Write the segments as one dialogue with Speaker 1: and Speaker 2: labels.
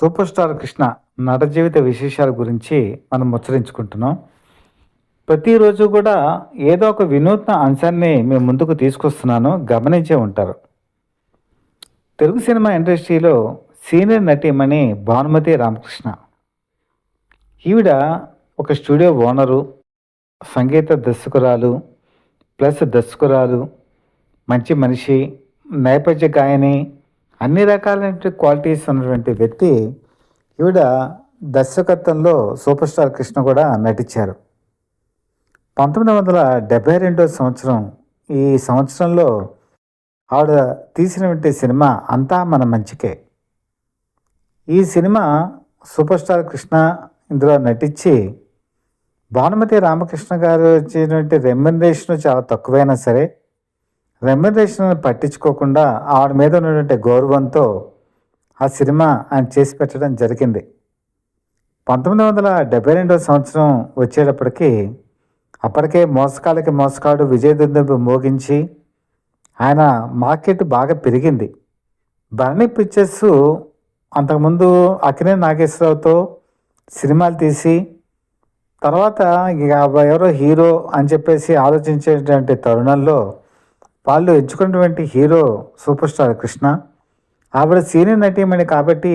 Speaker 1: Super star Krishna నట జీవిత విశేషాల గురించి మనం ముచ్చరించుకుంటున్నాం. ప్రతిరోజు కూడా ఏదో ఒక వినూత్న అంశాన్ని మేము ముందుకు తీసుకొస్తున్నాను, గమనించే ఉంటారు. తెలుగు సినిమా ఇండస్ట్రీలో సీనియర్ నటీమణి భానుమతి రామకృష్ణ. ఈవిడ ఒక స్టూడియో ఓనరు, సంగీత దర్శకురాలు, ప్లస్ దర్శకురాలు, మంచి మనిషి, నేపథ్య గాయని, అన్ని రకాలైన క్వాలిటీస్ ఉన్నటువంటి వ్యక్తి. ఈవిడ దర్శకత్వంలో సూపర్ స్టార్ కృష్ణ కూడా నటించారు. 1972 సంవత్సరం. ఈ సంవత్సరంలో ఆవిడ తీసినటువంటి సినిమా అంతా మన మంచికే. ఈ సినిమా సూపర్ స్టార్ కృష్ణ ఇందులో నటించి భానుమతి రామకృష్ణ గారు వచ్చినటువంటి రెమ్యునరేషన్ చాలా తక్కువైనా సరే రెమ్యునరేషన్ పట్టించుకోకుండా ఆవిడ మీద ఉన్నటువంటి గౌరవంతో ఆ సినిమా ఆయన చేసి పెట్టడం జరిగింది. 1972 సంవత్సరం వచ్చేటప్పటికి అప్పటికే మోసకాలకి మోసకాడు విజయదుందుబి మోగించి ఆయన మార్కెట్ బాగా పెరిగింది. భరణి పిక్చర్స్ అంతకుముందు అక్కినేని నాగేశ్వరరావుతో సినిమాలు తీసి తర్వాత ఇక ఎవరో హీరో అని చెప్పేసి ఆలోచించేటువంటి తరుణంలో వాళ్ళు ఎంచుకున్నటువంటి హీరో సూపర్ స్టార్ కృష్ణ. ఆవిడ సీనియర్ నటీమణి కాబట్టి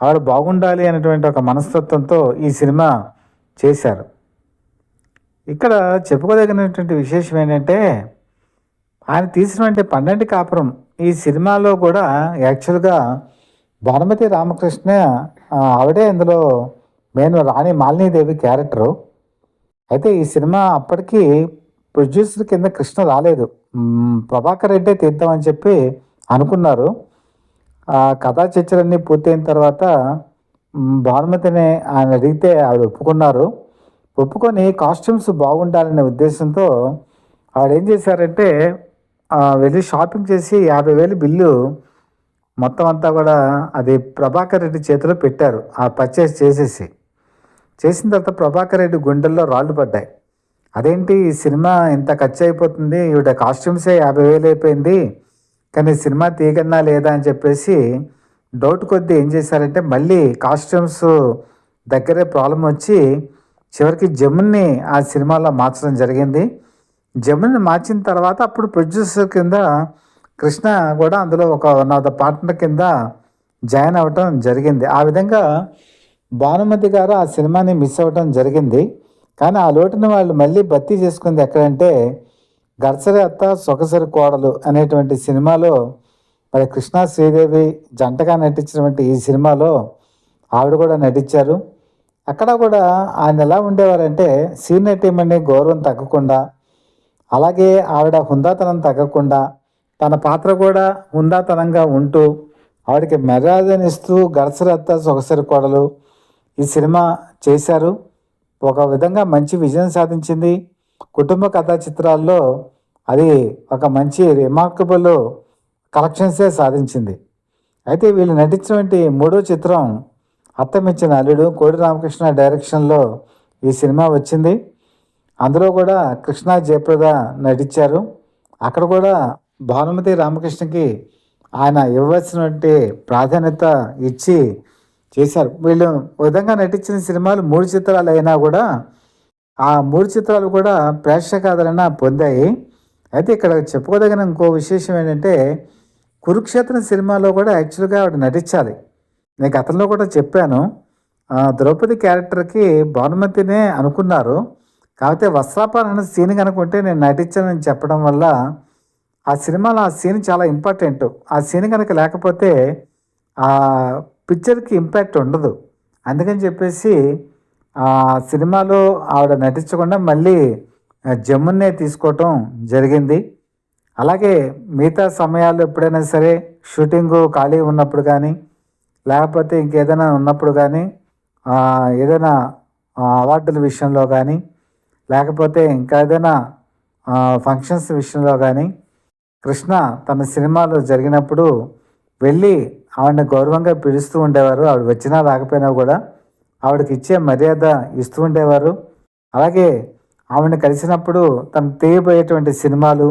Speaker 1: ఆవిడ బాగుండాలి అనేటువంటి ఒక మనస్తత్వంతో ఈ సినిమా చేశారు. ఇక్కడ చెప్పుకోదగినటువంటి విశేషం ఏంటంటే ఆయన తీసినటువంటి 12 కాపురం ఈ సినిమాలో కూడా యాక్చువల్గా భానుమతి రామకృష్ణ ఆవిడే ఇందులో మెయిన్ రాణి మాలినీదేవి క్యారెక్టరు. అయితే ఈ సినిమా అప్పటికి ప్రొడ్యూసర్ కింద కృష్ణ రాలేదు, ప్రభాకర్ రెడ్డే తీద్దామని చెప్పి అనుకున్నారు. ఆ కథా చర్చలన్నీ పూర్తయిన తర్వాత భానుమతిని ఆయన అడిగితే ఆవిడ ఒప్పుకున్నారు. ఒప్పుకొని కాస్ట్యూమ్స్ బాగుండాలనే ఉద్దేశంతో ఆవిడ ఏం చేశారంటే వెళ్ళి షాపింగ్ చేసి 50,000 బిల్లు మొత్తం అంతా కూడా అది ప్రభాకర్ రెడ్డి చేతిలో పెట్టారు. ఆ పర్చేస్ చేసిన తర్వాత ప్రభాకర్ రెడ్డి గుండెల్లో రాళ్ళు పడ్డాయి. అదేంటి ఈ సినిమా ఇంత ఖర్చు అయిపోతుంది, ఈవిడ కాస్ట్యూమ్సే 50,000 అయిపోయింది, కానీ సినిమా తీయగలనా లేదా అని చెప్పేసి డౌట్ కొద్దీ ఏం చేశారంటే మళ్ళీ కాస్ట్యూమ్స్ దగ్గరే ప్రాబ్లం వచ్చి చివరికి జమున్ని ఆ సినిమాలో మార్చడం జరిగింది. జమున్ని మార్చిన తర్వాత అప్పుడు ప్రొడ్యూసర్ కింద కృష్ణ కూడా అందులో ఒక వన్ ఆఫ్ ద పార్ట్నర్ కింద జాయిన్ అవ్వటం జరిగింది. ఆ విధంగా భానుమతి గారు ఆ సినిమాని మిస్ అవ్వటం జరిగింది. కానీ ఆ లోటుని వాళ్ళు మళ్ళీ భర్తీ చేసుకుంది ఎక్కడంటే గర్సరి అత్త సొగసరి కోడలు అనేటువంటి సినిమాలో మరి కృష్ణ శ్రీదేవి జంటగా నటించినటువంటి ఈ సినిమాలో ఆవిడ కూడా నటించారు. అక్కడ కూడా ఆయన ఎలా ఉండేవారంటే సీనియర్ టీం అనే గౌరవం తగ్గకుండా, అలాగే ఆవిడ హుందాతనం తగ్గకుండా తన పాత్ర కూడా హుందాతనంగా ఉంటూ ఆవిడకి మర్యాదనిస్తూ గర్సరి అత్త సొగసరి కోడలు ఈ సినిమా చేశారు. ఒక విధంగా మంచి విజయం సాధించింది. కుటుంబ కథా చిత్రాల్లో అది ఒక మంచి రిమార్కబుల్ కలెక్షన్సే సాధించింది. అయితే వీళ్ళు నటించినటువంటి 3వ చిత్రం అత్తమిచ్చిన అల్లుడు, కోడి రామకృష్ణ డైరెక్షన్లో ఈ సినిమా వచ్చింది. అందులో కూడా కృష్ణ జయప్రద నటించారు. అక్కడ కూడా భానుమతి రామకృష్ణకి ఆయన ఇవ్వాల్సినటువంటి ప్రాధాన్యత ఇచ్చి చేశారు. వీళ్ళు విధంగా నటించిన సినిమాలు 3 చిత్రాలు అయినా కూడా ఆ 3 చిత్రాలు కూడా ప్రేక్షకాదరణ పొందాయి. అయితే ఇక్కడ చెప్పుకోదగిన ఇంకో విశేషం ఏంటంటే కురుక్షేత్రం సినిమాలో కూడా యాక్చువల్గా ఆవిడ నటించాలి. నేను గతంలో కూడా చెప్పాను, ద్రౌపది క్యారెక్టర్కి భానుమతినే అనుకున్నారు. కాకపోతే వస్త్రాపహరణ సీన్ కనుకుంటే నేను నటించానని చెప్పడం వల్ల ఆ సినిమాలో ఆ సీన్ చాలా ఇంపార్టెంట్. ఆ సీన్ కనుక లేకపోతే ఆ పిక్చర్కి ఇంపాక్ట్ ఉండదు. అందుకని చెప్పేసి ఆ సినిమాలో ఆవిడ నటించకుండా మళ్ళీ జమ్మున్నే తీసుకోవటం జరిగింది. అలాగే మిగతా సమయాల్లో ఎప్పుడైనా సరే షూటింగు ఖాళీ ఉన్నప్పుడు కానీ లేకపోతే ఇంకేదైనా ఉన్నప్పుడు కానీ ఏదైనా అవార్డుల విషయంలో కానీ లేకపోతే ఇంకా ఏదైనా ఫంక్షన్స్ విషయంలో కానీ కృష్ణ తన సినిమాలు జరిగినప్పుడు వెళ్ళి ఆవిడని గౌరవంగా పిలుస్తూ ఉండేవారు. ఆవిడ వచ్చినా రాకపోయినా కూడా ఆవిడకి ఇచ్చే మర్యాద ఇస్తూ ఉండేవారు. అలాగే ఆవిడని కలిసినప్పుడు తను తీయబోయేటువంటి సినిమాలు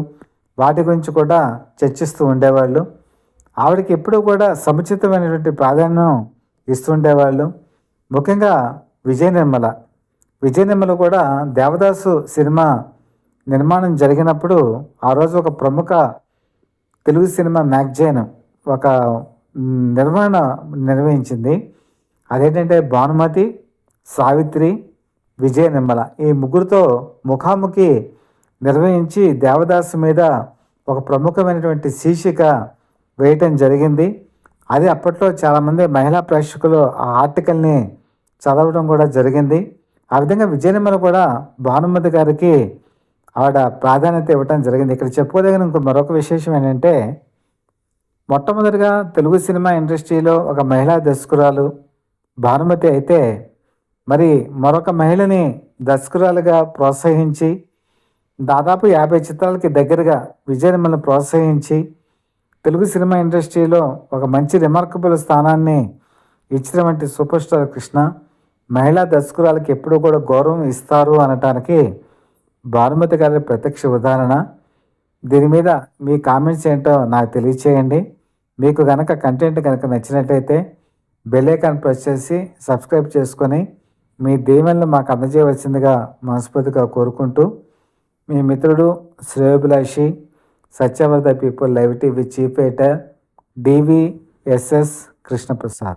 Speaker 1: వాటి గురించి కూడా చర్చిస్తూ ఉండేవాళ్ళు. ఆవిడకి ఎప్పుడూ కూడా సముచితమైనటువంటి ప్రాధాన్యం ఇస్తుండేవాళ్ళు. ముఖ్యంగా విజయ నిర్మల కూడా దేవదాసు సినిమా నిర్మాణం జరిగినప్పుడు ఆ రోజు ఒక ప్రముఖ తెలుగు సినిమా మ్యాగజైన్ ఒక నిర్వహించింది. అదేంటంటే భానుమతి, సావిత్రి, విజయ నిర్మల ఈ ముగ్గురితో ముఖాముఖి నిర్వహించి దేవదాసు మీద ఒక ప్రముఖమైనటువంటి శీర్షిక వేయటం జరిగింది. అది అప్పట్లో చాలామంది మహిళా ప్రేక్షకులు ఆ ఆర్టికల్ని చదవడం కూడా జరిగింది. ఆ విధంగా విజయ నిర్మల కూడా భానుమతి గారికి ఆవిడ ప్రాధాన్యత ఇవ్వటం జరిగింది. ఇక్కడ చెప్పుకోదగిన మరొక విశేషం ఏంటంటే, మొట్టమొదటిగా తెలుగు సినిమా ఇండస్ట్రీలో ఒక మహిళా దర్శకురాలు భానుమతి అయితే, మరి మరొక మహిళని దర్శకురాలుగా ప్రోత్సహించి దాదాపు 50 చిత్రాలకి దగ్గరగా విజయ నిర్మలను ప్రోత్సహించి తెలుగు సినిమా ఇండస్ట్రీలో ఒక మంచి రిమార్కబుల్ స్థానాన్ని ఇచ్చినటువంటి సూపర్ స్టార్ కృష్ణ మహిళా దర్శకురాలకి ఎప్పుడూ కూడా గౌరవం ఇస్తారు అనటానికి భానుమతి గారి ప్రత్యక్ష ఉదాహరణ. దీని మీద మీ కామెంట్స్ ఏంటో నాకు తెలియచేయండి. మీకు కనుక కంటెంట్ కనుక నచ్చినట్లయితే బెల్ ఐకాన్ ప్రెస్ చేసి సబ్స్క్రైబ్ చేసుకొని మీ దీవెనలు మాకు అందజేయవలసిందిగా మనస్ఫూర్తిగా కోరుకుంటూ, మీ మిత్రుడు శ్రేయోభిలాషి Satyavardha people live TV chief editor DVSS Krishnaprasad.